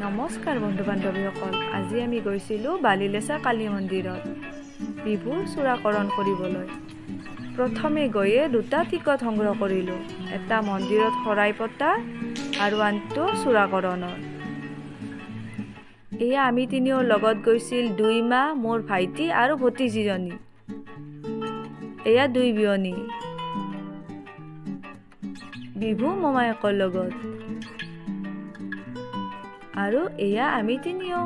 নমস্কাৰ বন্ধু বান্ধৱীসকল, আজি আমি গৈছিলোঁ বালিলেছা কালী মন্দিৰত বিভু চূড়াকৰণ কৰিবলৈ। প্ৰথমে গৈয়ে দুটা টিকট সংগ্ৰহ কৰিলোঁ, এটা মন্দিৰত শৰাই পতা আৰু আনটো চূড়াকৰণৰ। এয়া আমি তিনিওৰ লগত গৈছিল 2 মা, মোৰ ভাইটি আৰু ভতিজীজনী। এয়া 2 বিয়নী, বিভু মোমায়েকৰ লগত, আৰু এয়া আমি তিনিও।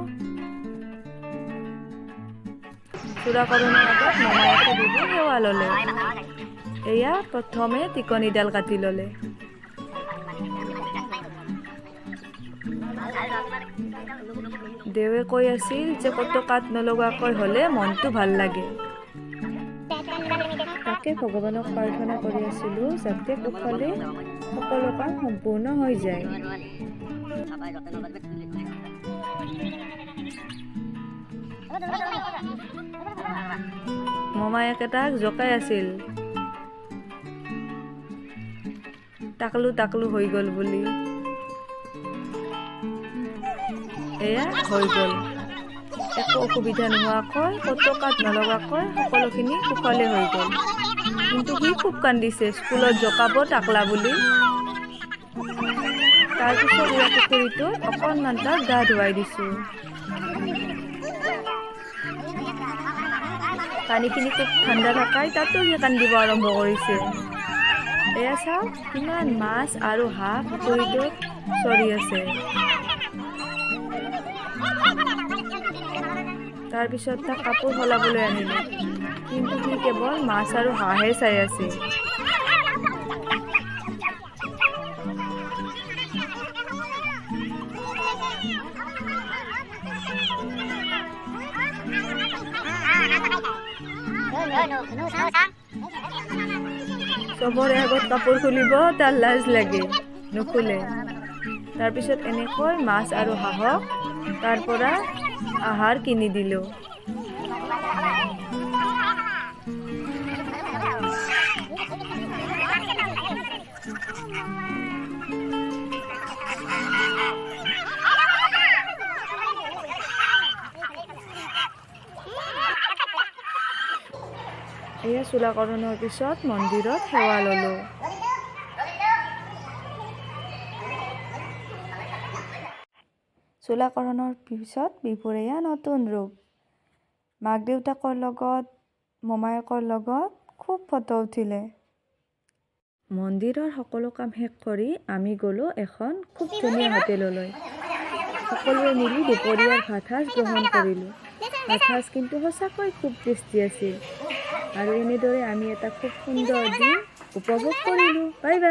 চূড়াকৰণৰ আগত মোমায়েকে বিভু সেৱা ল'লে। এয়া প্ৰথমে টিকনিডাল কাটি ল'লে। দেৱে কৈ আছিল যে ক'তো কাট নলগাকৈ হ'লে মনটো ভাল লাগে। তাকে ভগৱানক প্ৰাৰ্থনা কৰি আছিলোঁ যাতে কুশলে সকলো কাম সম্পূৰ্ণ হৈ যায়। মোমায়েকে তাক জোকাই আছিল, টাকলু হৈ গ'ল বুলি। এয়া হৈ গ'ল, একো অসুবিধা নোহোৱাকৈ, ক'তো কাট নলগাকৈ সকলোখিনি কুশলে হৈ গ'ল। কিন্তু সি খুব কান্দিছে স্কুলত জোকাব টাকলা বুলি। তাৰপিছত এয়া পুখুৰীটোত অকণমান তাক গা ধুৱাই দিছোঁ। পানীখিনি খুব ঠাণ্ডা থকাই তাতো সি কান্দিব আৰম্ভ কৰিছে। এয়া চাওক কিমান মাছ আৰু হাঁহ পুখুৰীটোত চৰি আছে। তাৰপিছত তাক কাপোৰ সলাবলৈ আনিলে, কিন্তু সি কেৱল মাছ আৰু হাঁহহে চাই আছে। চবৰে আগত কাপোৰ খুলিব তাৰ লাজ লাগে, নুখুলে। তাৰপিছত এনেকৈ মাছ আৰু হাঁহক তাৰ পৰা আহাৰ কিনি দিলোঁ। এয়া চূড়াকৰণৰ পিছত মন্দিৰত সেৱা ল'লোঁ। চূড়াকৰণৰ পিছত বিভুৰ এয়া নতুন ৰূপ। মাক দেউতাকৰ লগত, মোমায়েকৰ লগত খুব ফটো উঠিলে। মন্দিৰৰ সকলো কাম শেষ কৰি আমি গ'লোঁ এখন খুব ধুনীয়া হোটেললৈ। সকলোৱে মিলি দুপৰীয়াৰ ভাত সাজ গ্ৰহণ কৰিলোঁ। ভাত সাজ কিন্তু সঁচাকৈ খুব টেষ্টি আছিল। আৰু এনেদৰে আমি এটা খুব সুন্দৰ দিন উপভোগ কৰিলোঁ। Bye bye.